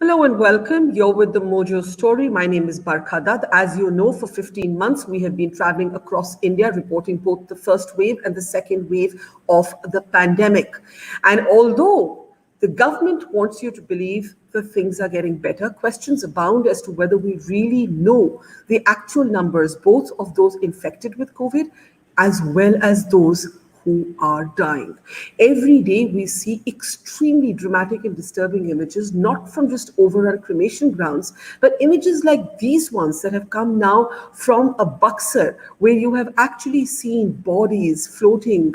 Hello and welcome. You're with the Mojo Story. My name is Barkha Dutt. As you know, for 15 months, we have been traveling across India, reporting both the first wave and the second wave of the pandemic. And although the government wants you to believe that things are getting better, questions abound as to whether we really know the actual numbers, both of those infected with COVID as well as those who are dying. Every day we see extremely dramatic and disturbing images, not from just overrun cremation grounds, but images like these ones that have come now from a Buxar, where you have actually seen bodies floating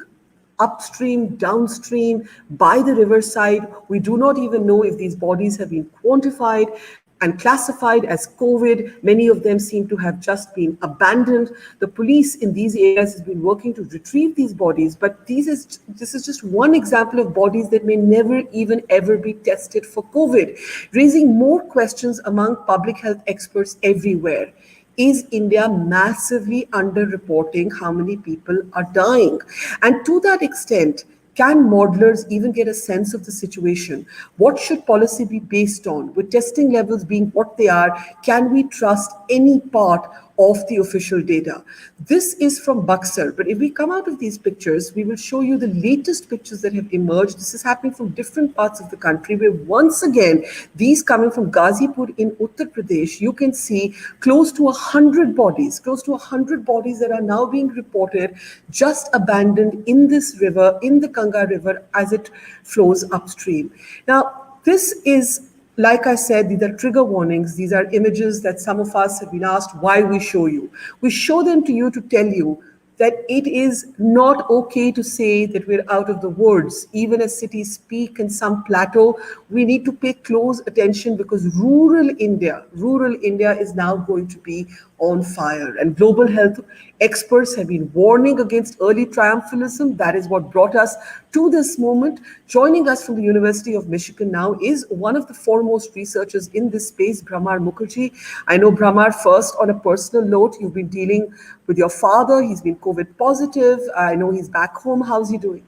upstream, downstream, by the riverside. We do not even know if these bodies have been quantified and classified as COVID. Many of them seem to have just been abandoned. The police in these areas has been working to retrieve these bodies, but this is just one example of bodies that may never even ever be tested for COVID, raising more questions among public health experts everywhere. Is India massively underreporting how many people are dying? And to that extent, can modelers even get a sense of the situation? What should policy be based on? With testing levels being what they are, can we trust any part of the official data? This is from Buxar, but if we come out of these pictures, we will show you the latest pictures that have emerged. This is happening from different parts of the country, where once again, these coming from Ghazipur in Uttar Pradesh, you can see close to 100 bodies, that are now being reported just abandoned in this river, in the Ganga River, as it flows upstream. Now, this is, like I said, these are trigger warnings. These are images that some of us have been asked why we show you. We show them to you to tell you that it is not okay to say that we're out of the woods. Even as cities peak and some plateau, we need to pay close attention, because rural India is now going to be on fire. And global health experts have been warning against early triumphalism. That is what brought us to this moment. Joining us from the University of Michigan now is one of the foremost researchers in this space, Bhramar Mukherjee. I know, Bhramar, first on a personal note, you've been dealing with your father. He's been COVID positive. I know he's back home. How's he doing?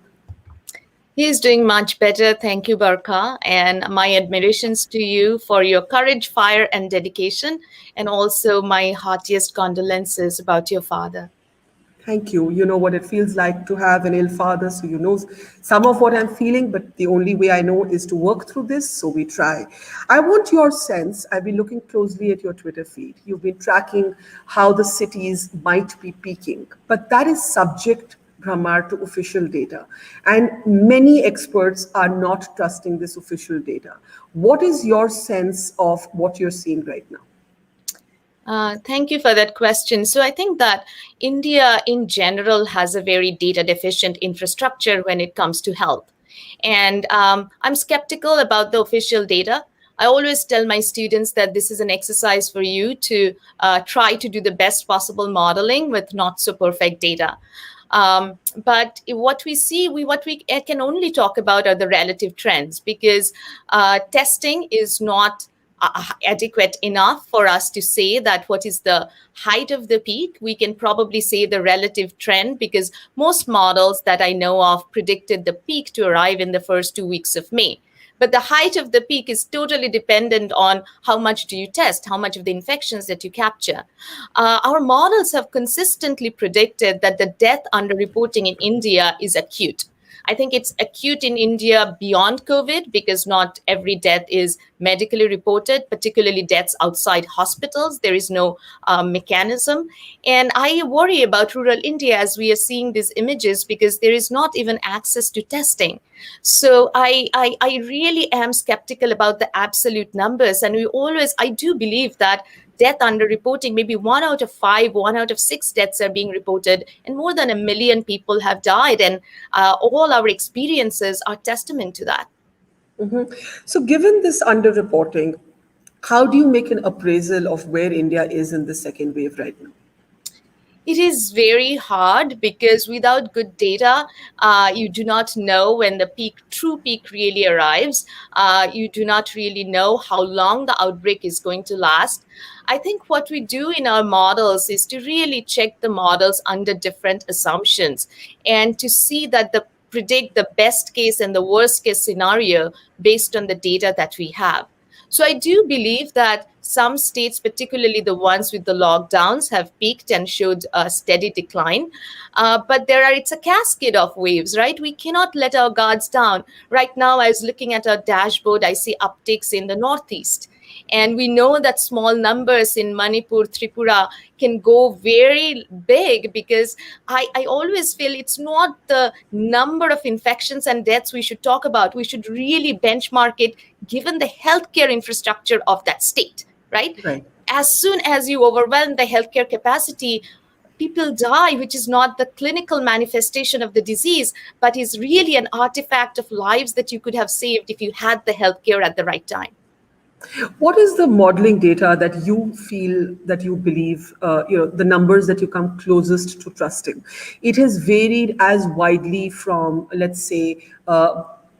He's doing much better. Thank you, Barkha. And my admirations to you for your courage, fire, and dedication. And also my heartiest condolences about your father. Thank you. You know what it feels like to have an ill father, so you know some of what I'm feeling, but the only way I know is to work through this, so we try. I want your sense. I've been looking closely at your Twitter feed. You've been tracking how the cities might be peaking, but that is subject, Bhramar, to official data. And many experts are not trusting this official data. What is your sense of what you're seeing right now? Thank you for that question. So I think that India in general has a very data deficient infrastructure when it comes to health. And I'm skeptical about the official data. I always tell my students that this is an exercise for you to try to do the best possible modeling with not so perfect data. But what we see, what we can only talk about are the relative trends, because testing is not adequate enough for us to say that what is the height of the peak. We can probably say the relative trend, because most models that I know of predicted the peak to arrive in the first 2 weeks of May. But the height of the peak is totally dependent on how much do you test, how much of the infections that you capture. Our models have consistently predicted that the death underreporting in India is acute. I think it's acute in India beyond COVID, because not every death is medically reported, particularly deaths outside hospitals. There is no mechanism. And I worry about rural India as we are seeing these images, because there is not even access to testing. So I really am skeptical about the absolute numbers. And I do believe that death underreporting, maybe 1 out of 5, 1 out of 6 deaths are being reported, and more than 1 million people have died. And all our experiences are testament to that. Mm-hmm. So, given this underreporting, how do you make an appraisal of where India is in the second wave right now? It is very hard, because without good data, you do not know when the true peak really arrives. You do not really know how long the outbreak is going to last. I think what we do in our models is to really check the models under different assumptions, and to see that predict the best case and the worst case scenario based on the data that we have. So I do believe that some states, particularly the ones with the lockdowns, have peaked and showed a steady decline. But it's a cascade of waves, right? We cannot let our guards down. Right now, I was looking at our dashboard, I see upticks in the Northeast. And we know that small numbers in Manipur, Tripura can go very big, because I always feel it's not the number of infections and deaths we should talk about. We should really benchmark it given the healthcare infrastructure of that state, right? Right. As soon as you overwhelm the healthcare capacity, people die, which is not the clinical manifestation of the disease, but is really an artifact of lives that you could have saved if you had the healthcare at the right time. What is the modeling data that you feel, that you believe, the numbers that you come closest to trusting? It has varied as widely from, let's say,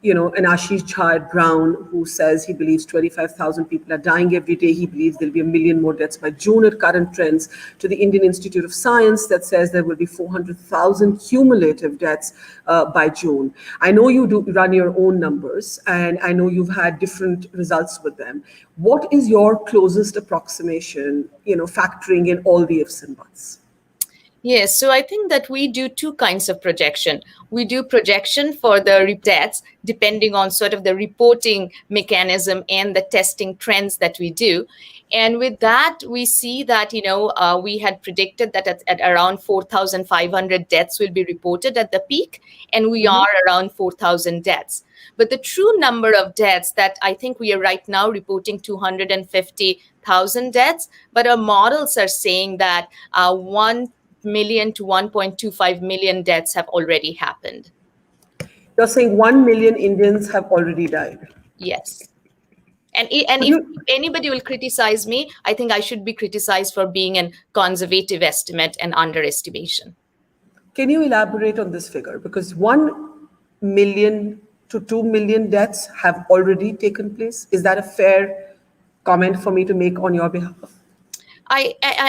an Ashish Jha Brown, who says he believes 25,000 people are dying every day. He believes there'll be 1 million more deaths by June at current trends, to the Indian Institute of Science that says there will be 400,000 cumulative deaths by June. I know you do run your own numbers, and I know you've had different results with them. What is your closest approximation, factoring in all the ifs and buts? Yes, so I think that we do two kinds of projection. We do projection for the deaths, depending on sort of the reporting mechanism and the testing trends that we do. And with that, we see that, we had predicted that at around 4,500 deaths will be reported at the peak, and we are around 4,000 deaths. But the true number of deaths that I think we are right now reporting 250,000 deaths, but our models are saying that 1 million to 1.25 million deaths have already happened. You're saying 1 million Indians have already died. Yes. And if anybody will criticize me, I think I should be criticized for being a conservative estimate and underestimation. Can you elaborate on this figure? Because 1 million to 2 million deaths have already taken place. Is that a fair comment for me to make on your behalf?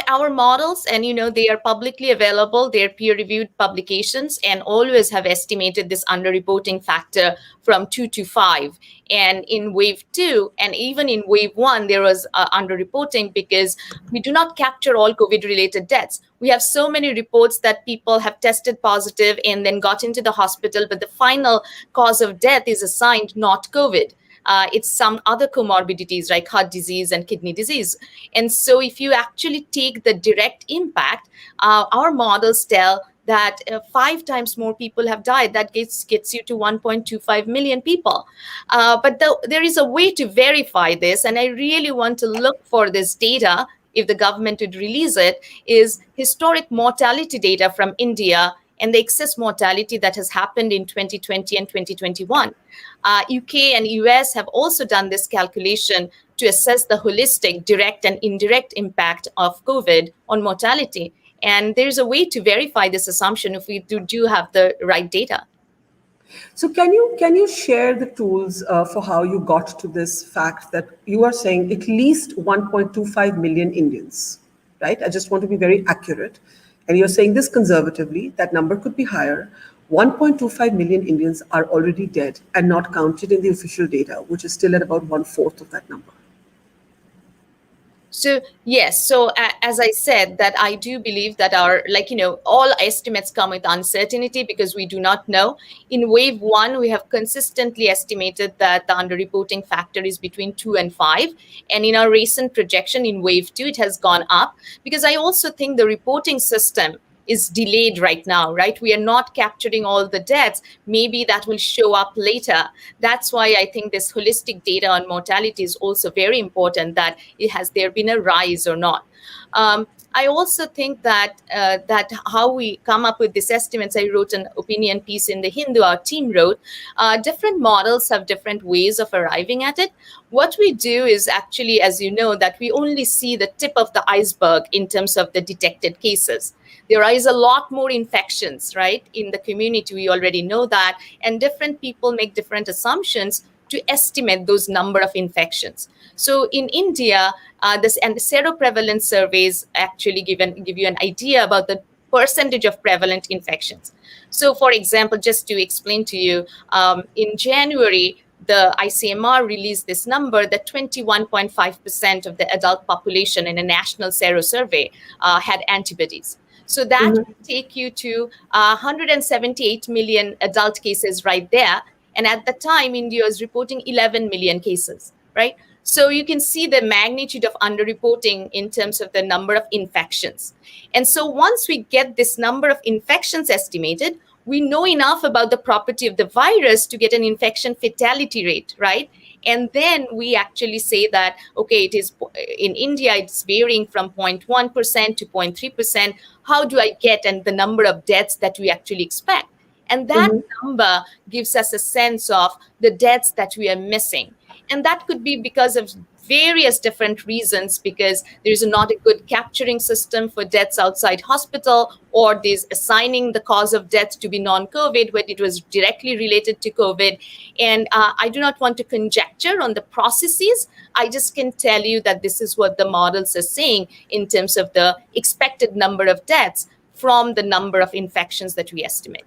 Our models, and they are publicly available, they're peer-reviewed publications, and always have estimated this underreporting factor from 2 to 5. And in wave 2, and even in wave 1, there was underreporting, because we do not capture all COVID-related deaths. We have so many reports that people have tested positive and then got into the hospital, but the final cause of death is assigned not COVID. It's some other comorbidities like heart disease and kidney disease. And so if you actually take the direct impact, our models tell that 5 times more people have died. That gets you to 1.25 million people. But there is a way to verify this, and I really want to look for this data, if the government would release it, is historic mortality data from India and the excess mortality that has happened in 2020 and 2021. UK and US have also done this calculation to assess the holistic, direct and indirect impact of COVID on mortality. And there's a way to verify this assumption if we do have the right data. So can you share the tools for how you got to this fact that you are saying at least 1.25 million Indians, right? I just want to be very accurate. And you're saying this conservatively, that number could be higher. 1.25 million Indians are already dead and not counted in the official data, which is still at about 1/4 of that number. So yes, so as I said, that I do believe that all estimates come with uncertainty, because we do not know. In wave 1, we have consistently estimated that the underreporting factor is between 2 and 5. And in our recent projection in wave 2, it has gone up, because I also think the reporting system is delayed right now, right? We are not capturing all the deaths. Maybe that will show up later. That's why I think this holistic data on mortality is also very important, that has there been a rise or not. I also think that how we come up with these estimates, I wrote an opinion piece in the Hindu, our team wrote, different models have different ways of arriving at it. What we do is actually, as you know, that we only see the tip of the iceberg in terms of the detected cases. There is a lot more infections, right, in the community. We already know that. And different people make different assumptions to estimate those number of infections. So in India, the seroprevalence surveys actually give you an idea about the percentage of prevalent infections. So for example, just to explain to you, in January, the ICMR released this number that 21.5% of the adult population in a national sero survey had antibodies. So that would take you to 178 million adult cases right there. And at the time, India was reporting 11 million cases, right? So you can see the magnitude of underreporting in terms of the number of infections. And so once we get this number of infections estimated, we know enough about the property of the virus to get an infection fatality rate, right? And then we actually say that, okay, it is in India, it's varying from 0.1% to 0.3%. How do I get and the number of deaths that we actually expect? And that number gives us a sense of the deaths that we are missing. And that could be because of various different reasons, because there's not a good capturing system for deaths outside hospital, or there's assigning the cause of death to be non-COVID when it was directly related to COVID. And I do not want to conjecture on the processes. I just can tell you that this is what the models are saying in terms of the expected number of deaths from the number of infections that we estimate.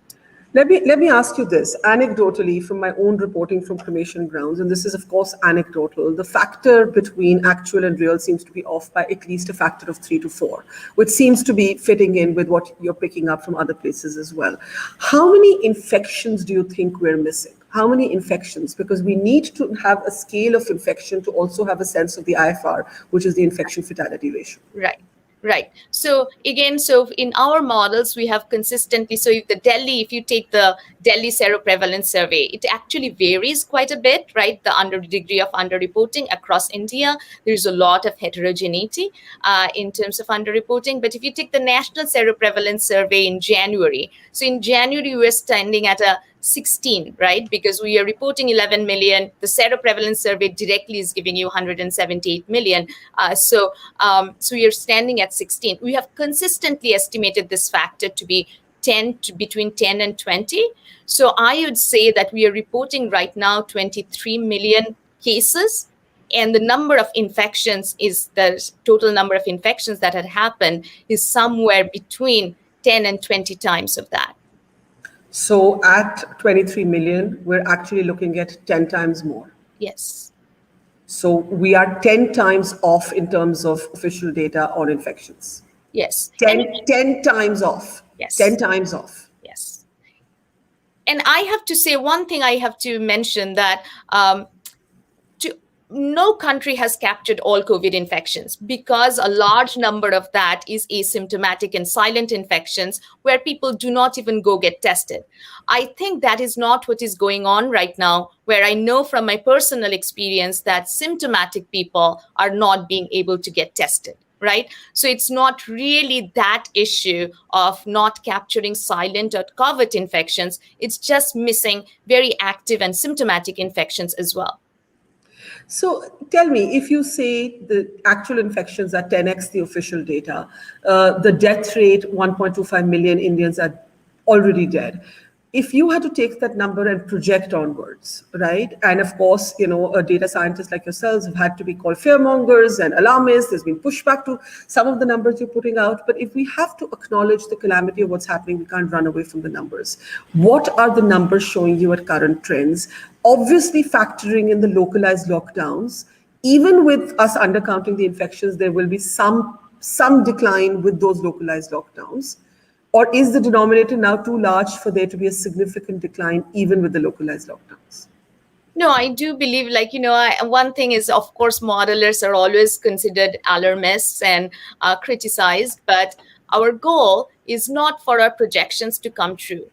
Let me ask you this anecdotally from my own reporting from cremation grounds, and this is of course anecdotal. The factor between actual and real seems to be off by at least a factor of 3 to 4, which seems to be fitting in with what you're picking up from other places as well. How many infections do you think we're missing? How many infections? Because we need to have a scale of infection to also have a sense of the IFR, which is the infection fatality ratio. Right. Right. So again, so in our models, we have consistently, so if you take the Delhi seroprevalence survey, it actually varies quite a bit, right? The degree of underreporting across India, there's a lot of heterogeneity in terms of underreporting. But if you take the national seroprevalence survey in January, so in January, we're standing at a 16, right? Because we are reporting 11 million. The seroprevalence survey directly is giving you 178 million. So we are standing at 16. We have consistently estimated this factor to be between 10 and 20. So I would say that we are reporting right now 23 million cases. And the number of infections the total number of infections that had happened is somewhere between 10 and 20 times of that. So at 23 million, we're actually looking at 10 times more. Yes. So we are 10 times off in terms of official data on infections. Yes. 10 times off. Yes. 10 times off. Yes. And I have to say one thing I have to mention that no country has captured all COVID infections, because a large number of that is asymptomatic and silent infections where people do not even go get tested. I think that is not what is going on right now, where I know from my personal experience that symptomatic people are not being able to get tested. Right? So it's not really that issue of not capturing silent or covert infections. It's just missing very active and symptomatic infections as well. So tell me, if you say the actual infections are 10x the official data, the death rate, 1.25 million Indians are already dead. If you had to take that number and project onwards, right? And of course, data scientists like yourselves have had to be called fearmongers and alarmists. There's been pushback to some of the numbers you're putting out. But if we have to acknowledge the calamity of what's happening, we can't run away from the numbers. What are the numbers showing you at current trends? Obviously factoring in the localized lockdowns. Even with us undercounting the infections, there will be some decline with those localized lockdowns. Or is the denominator now too large for there to be a significant decline even with the localized lockdowns? No, I do believe, one thing is, of course, modelers are always considered alarmists and criticized, but our goal is not for our projections to come true.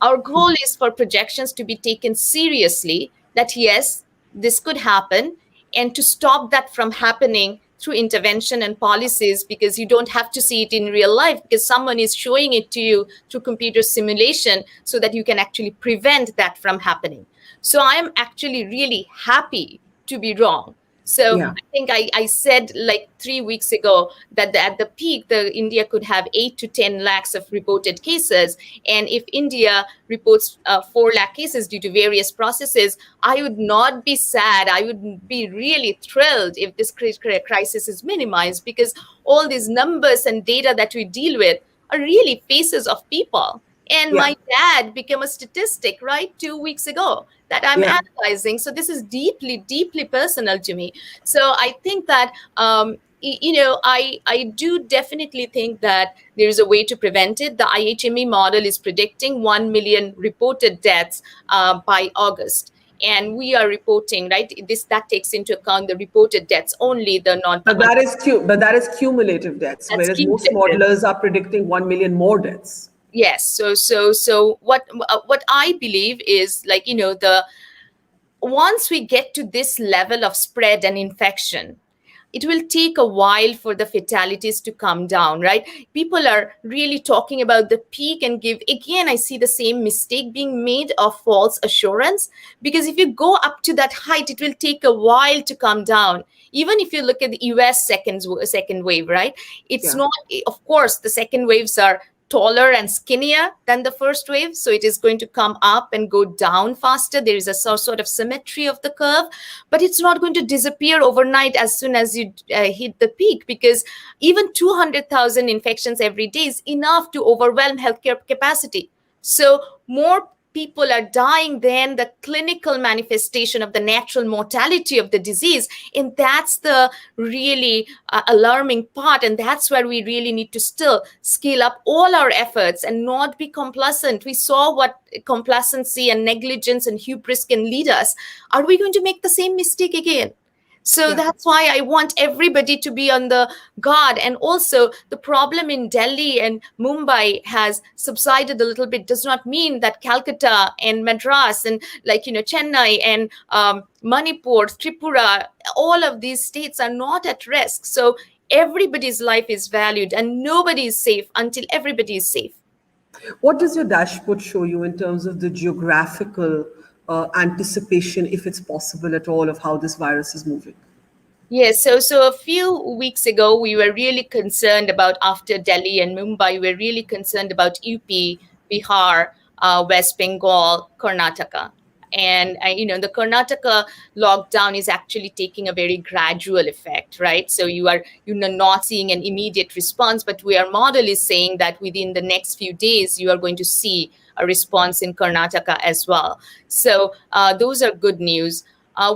Our goal is for projections to be taken seriously, that yes, this could happen, and to stop that from happening through intervention and policies, because you don't have to see it in real life, because someone is showing it to you through computer simulation so that you can actually prevent that from happening. So I'm actually really happy to be wrong. So yeah. I think I said 3 weeks ago that at the peak, India could have 8 to 10 lakhs of reported cases. And if India reports 4 lakh cases due to various processes, I would not be sad. I would be really thrilled if this crisis is minimized, because all these numbers and data that we deal with are really faces of people. And my dad became a statistic, right, 2 weeks ago. that I'm Yeah. analyzing. So this is deeply, deeply personal to me. So I think that, I do definitely think that there is a way to prevent it. The IHME model is predicting 1 million reported deaths by August. And we are reporting, right? That takes into account the reported deaths only, the not the But that is cumulative deaths, that's whereas most cumulative. modelers are predicting 1 million more deaths. Yes. So what I believe is, like, the once we get to this level of spread and infection, it will take a while for the fatalities to come down, right? People are really talking about the peak and give, again, I see the same mistake being made of false assurance, because if you go up to that height, it will take a while to come down. Even if you look at the US second wave, right? It's Yeah. not, of course, the second waves are taller and skinnier than the first wave, so it is going to come up and go down faster. There is a sort of symmetry of the curve, but it's not going to disappear overnight as soon as you hit the peak, because even 200,000 infections every day is enough to overwhelm healthcare capacity. So more people are dying than the clinical manifestation of the natural mortality of the disease. And that's the really alarming part. And that's where we really need to still scale up all our efforts and not be complacent. We saw what complacency and negligence and hubris can lead us. Are we going to make the same mistake again? So Yeah. that's why I want everybody to be on the guard. And also, the problem in Delhi and Mumbai has subsided a little bit, does not mean that Calcutta and Madras and, like, Chennai and Manipur, Tripura, all of these states are not at risk. So everybody's life is valued and nobody is safe until everybody is safe. What does your dashboard show you in terms of the geographical anticipation, if it's possible at all, of how this virus is moving? Yes, so a few weeks ago, we were really concerned about, after Delhi and Mumbai, we were really concerned about UP, Bihar, West Bengal, Karnataka. And, the Karnataka lockdown is actually taking a very gradual effect, right? So you are, not seeing an immediate response, but our model is saying that within the next few days, you are going to see a response in Karnataka as well. So those are good news.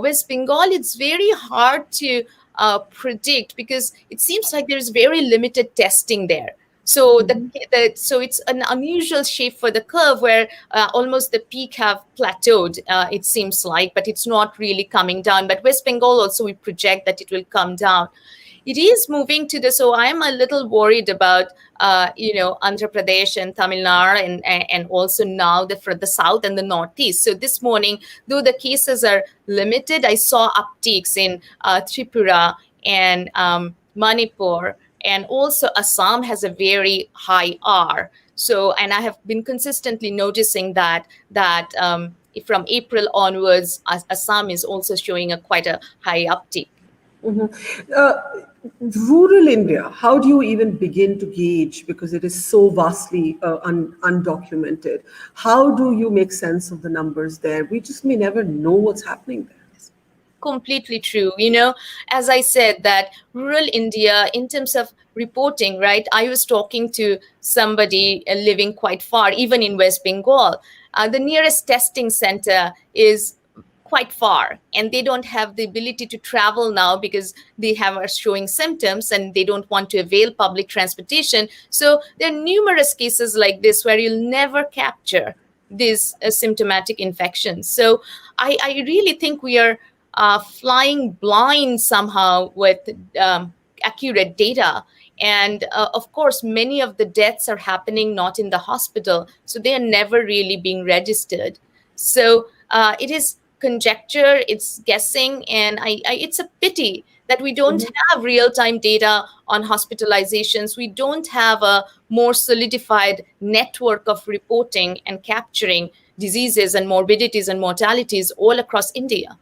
West Bengal, it's very hard to predict, because it seems like there's very limited testing there. So so it's an unusual shape for the curve, where almost the peak have plateaued. It seems like, but it's not really coming down. But West Bengal also, we project that it will come down. It is moving to the, so I'm a little worried about Andhra Pradesh and Tamil Nadu, and also now for the south and the northeast. So this morning, though the cases are limited, I saw upticks in Tripura and Manipur, and also Assam has a very high R. So, and I have been consistently noticing that from April onwards, Assam is also showing a quite a high uptick. Uh, Rural India, how do you even begin to gauge, because it is so vastly undocumented? How do you make sense of the numbers there? We just may never know what's happening there. Completely true. As I said, that rural India, in terms of reporting, right? I was talking to somebody living quite far, even in West Bengal. The nearest testing center is quite far, and they don't have the ability to travel now because they are showing symptoms and they don't want to avail public transportation. So there are numerous cases like this where you'll never capture these symptomatic infections. So I really think we are flying blind somehow with accurate data. And of course, many of the deaths are happening not in the hospital, so they are never really being registered. So it is conjecture, it's guessing, and it's a pity that we don't have real-time data on hospitalizations. We don't have a more solidified network of reporting and capturing diseases and morbidities and mortalities all across India.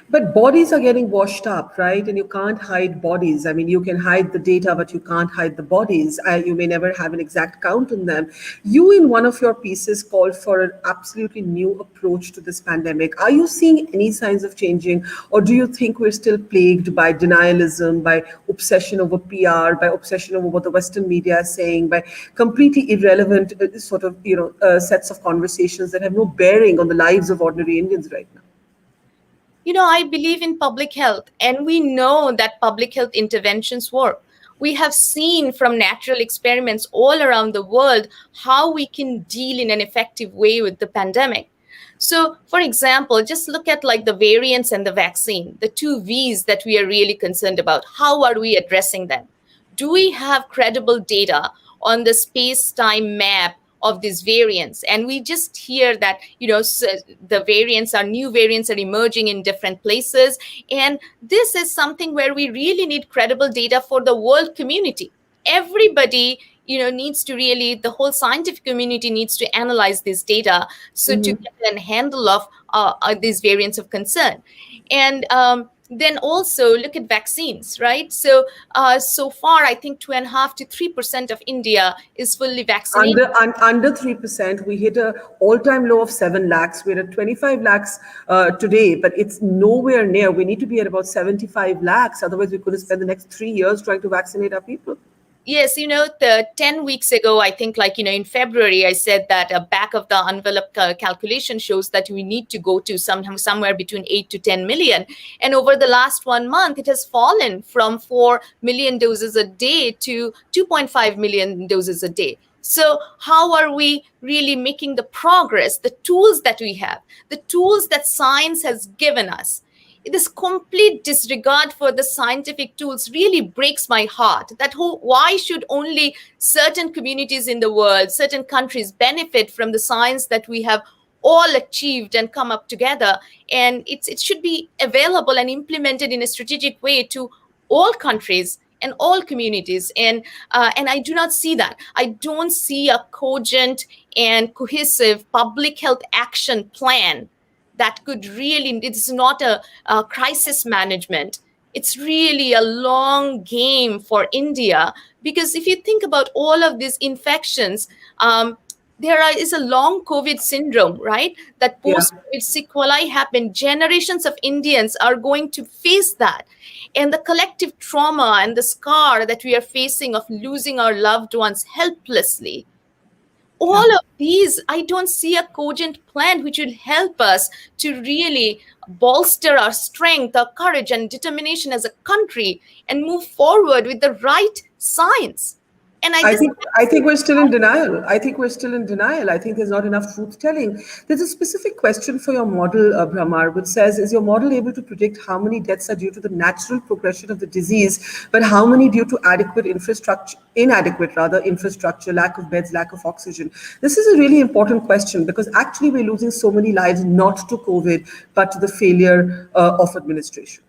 But bodies are getting washed up, right? And you can't hide bodies. I mean, you can hide the data, but you can't hide the bodies. You may never have an exact count on them. You, in one of your pieces, called for an absolutely new approach to this pandemic. Are you seeing any signs of changing, or do you think we're still plagued by denialism, by obsession over PR, by obsession over what the Western media is saying, by completely irrelevant sets of conversations that have no bearing on the lives of ordinary Indians right now? I believe in public health, and we know that public health interventions work. We have seen from natural experiments all around the world how we can deal in an effective way with the pandemic. So, for example, just look at like the variants and the vaccine, the two V's that we are really concerned about. How are we addressing them? Do we have credible data on the space-time map of these variants? And we just hear that the new variants are emerging in different places, and this is something where we really need credible data for the world community. Everybody needs to really, the whole scientific community needs to analyze this data, so to get a handle of these variants of concern. And then also look at vaccines, right? So far, I think 2.5 to 3% of India is fully vaccinated. Under 3%, we hit a all-time low of 7 lakhs. We're at 25 lakhs today, but it's nowhere near. We need to be at about 75 lakhs. Otherwise, we could have spent the next 3 years trying to vaccinate our people. Yes, the 10 weeks ago, I think in February, I said that a back of the envelope calculation shows that we need to go to somewhere between 8 to 10 million. And over the last 1 month, it has fallen from 4 million doses a day to 2.5 million doses a day. So how are we really making the progress, the tools that we have, the tools that science has given us? This complete disregard for the scientific tools really breaks my heart. Why should only certain communities in the world, certain countries benefit from the science that we have all achieved and come up together? And it should be available and implemented in a strategic way to all countries and all communities. And I do not see that. I don't see a cogent and cohesive public health action plan that could really, it's not a crisis management. It's really a long game for India, because if you think about all of these infections, is a long COVID syndrome, right? That Yeah. post-COVID sequelae happen. Generations of Indians are going to face that. And the collective trauma and the scar that we are facing of losing our loved ones helplessly, all of these, I don't see a cogent plan which will help us to really bolster our strength, our courage, and determination as a country and move forward with the right science. And I think we're still in denial. I think we're still in denial. I think there's not enough truth telling. There's a specific question for your model, Bhramar, which says, is your model able to predict how many deaths are due to the natural progression of the disease, but how many due to inadequate infrastructure, lack of beds, lack of oxygen? This is a really important question, because actually we're losing so many lives not to COVID, but to the failure of administration.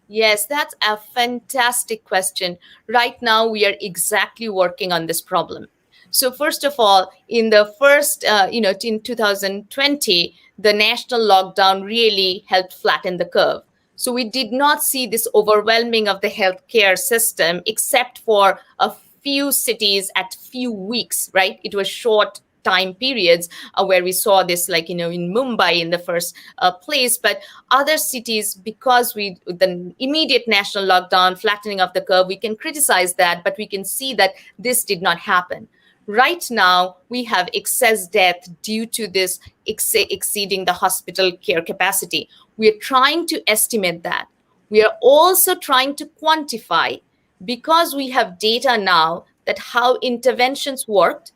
Yes, that's a fantastic question. Right now, we are exactly working on this problem. So first of all, in the first, in 2020, the national lockdown really helped flatten the curve. So we did not see this overwhelming of the healthcare system, except for a few cities at few weeks, right? It was short time periods where we saw this, like in Mumbai in the first place. But other cities, because the immediate national lockdown, flattening of the curve, we can criticize that, but we can see that this did not happen. Right now, we have excess death due to this exceeding the hospital care capacity. We are trying to estimate that. We are also trying to quantify, because we have data now that how interventions worked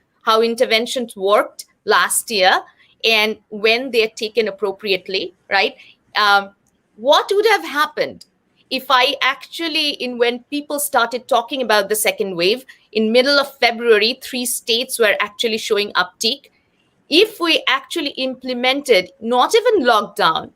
last year, and when they're taken appropriately, right? What would have happened if when people started talking about the second wave in middle of February, 3 states were actually showing uptick. If we actually implemented not even lockdown,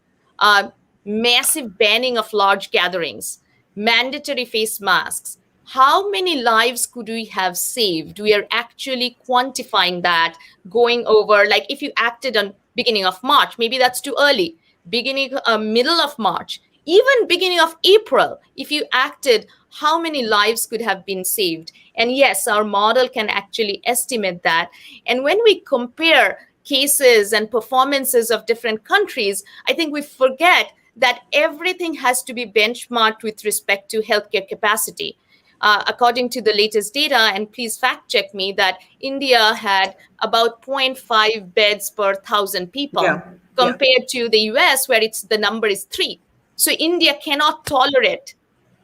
massive banning of large gatherings, mandatory face masks, how many lives could we have saved? We are actually quantifying that, going over, like if you acted on beginning of March, maybe that's too early. middle of March, even beginning of April, if you acted, how many lives could have been saved? And yes, our model can actually estimate that. And when we compare cases and performances of different countries, I think we forget that everything has to be benchmarked with respect to healthcare capacity. According to the latest data, and please fact check me, that India had about zero point 0.5 beds per 1,000 people Yeah, yeah. compared to the US, where the number is 3. So India cannot tolerate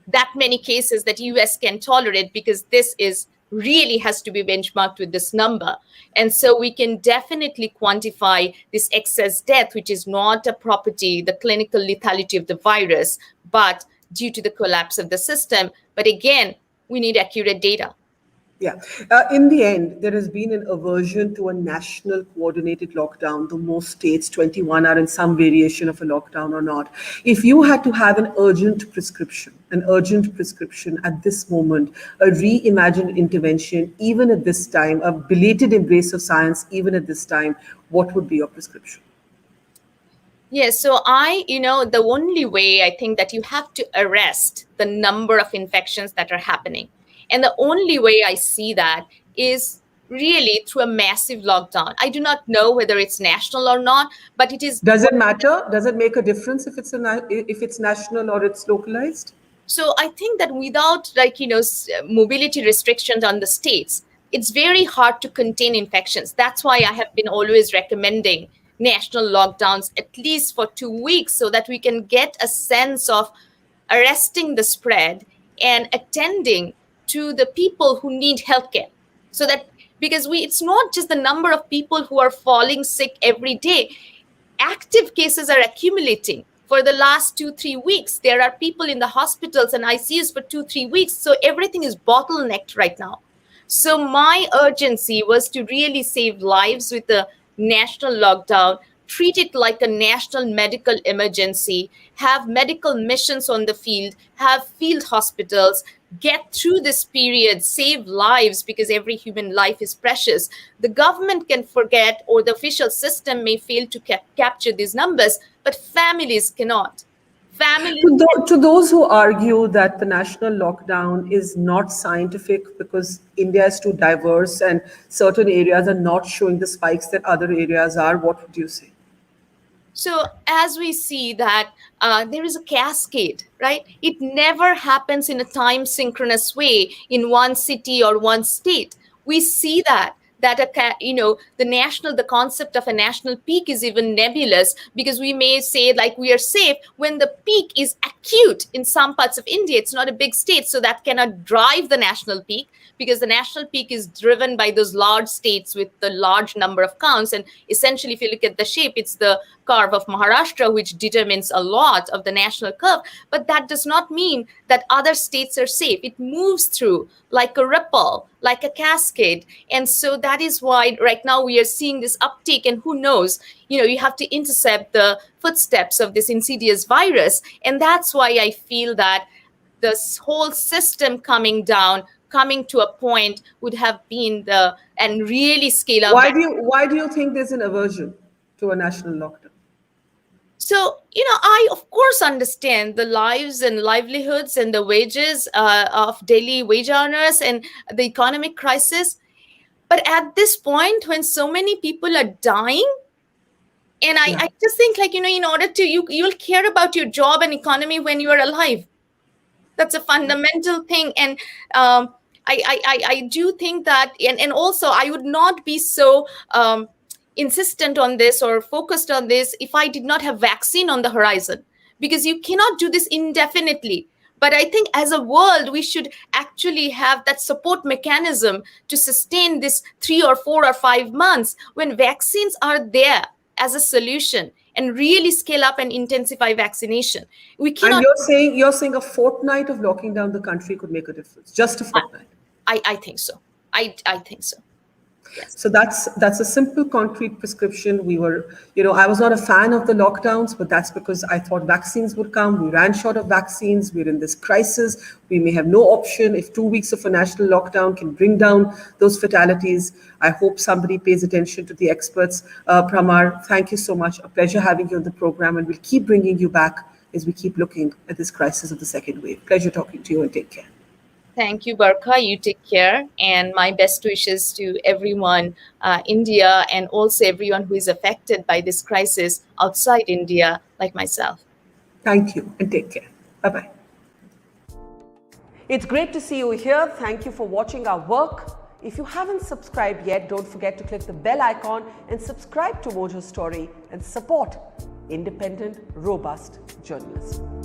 that many cases that US can tolerate, because this is really has to be benchmarked with this number. And so we can definitely quantify this excess death, which is not a property, the clinical lethality of the virus, but due to the collapse of the system. But again, we need accurate data. Yeah. In the end, there has been an aversion to a national coordinated lockdown. Though most states, 21, are in some variation of a lockdown or not. If you had to have an urgent prescription at this moment, a reimagined intervention, even at this time, a belated embrace of science, even at this time, what would be your prescription? Yes, so the only way I think that you have to arrest the number of infections that are happening. And the only way I see that is really through a massive lockdown. I do not know whether it's national or not, but it is. Does it matter? Does it make a difference if if it's national or it's localized? So I think that without mobility restrictions on the states, it's very hard to contain infections. That's why I have been always recommending national lockdowns at least for 2 weeks, so that we can get a sense of arresting the spread and attending to the people who need healthcare. So that, because it's not just the number of people who are falling sick every day, active cases are accumulating. For the last 2-3 weeks, there are people in the hospitals and ICUs for 2-3 weeks. So everything is bottlenecked right now. So my urgency was to really save lives with a national lockdown, treat it like a national medical emergency, have medical missions on the field, have field hospitals, get through this period, save lives, because every human life is precious. The government can forget, or the official system may fail to capture these numbers, but families cannot. Families. To those who argue that the national lockdown is not scientific because India is too diverse and certain areas are not showing the spikes that other areas are, what would you say? So as we see that there is a cascade, right? It never happens in a time synchronous way in one city or one state. We see that the concept of a national peak is even nebulous, because we may say like we are safe when the peak is acute in some parts of India. It's not a big state, so that cannot drive the national peak, because the national peak is driven by those large states with the large number of counts. And essentially, if you look at the shape, it's the curve of Maharashtra, which determines a lot of the national curve. But that does not mean that other states are safe. It moves through like a ripple, like a cascade. And so that is why right now we are seeing this uptick. And who knows, you have to intercept the footsteps of this insidious virus. And that's why I feel that this whole system coming to a point would have been and really scale up. Why do you think there's an aversion to a national lockdown? So, I of course understand the lives and livelihoods and the wages of daily wage earners and the economic crisis. But at this point, when so many people are dying, and I just think in order to, you'll care about your job and economy when you are alive. That's a fundamental thing. And I do think that, and also I would not be so insistent on this or focused on this if I did not have vaccine on the horizon, because you cannot do this indefinitely. But I think as a world, we should actually have that support mechanism to sustain this 3 or 4 or 5 months when vaccines are there as a solution, and really scale up and intensify vaccination. We And cannot. you're saying a fortnight of locking down the country could make a difference. Just a fortnight. I think so. I think so. Yes. So that's a simple, concrete prescription. We were, I was not a fan of the lockdowns, but that's because I thought vaccines would come. We ran short of vaccines. We're in this crisis. We may have no option. If 2 weeks of a national lockdown can bring down those fatalities, I hope somebody pays attention to the experts. Bhramar, thank you so much. A pleasure having you on the program, and we'll keep bringing you back as we keep looking at this crisis of the second wave. Pleasure talking to you, and take care. Thank you, Barkha. You take care. And my best wishes to everyone, India, and also everyone who is affected by this crisis outside India, like myself. Thank you, and take care. Bye-bye. It's great to see you here. Thank you for watching our work. If you haven't subscribed yet, don't forget to click the bell icon and subscribe to Mojo Story and support independent, robust journalism.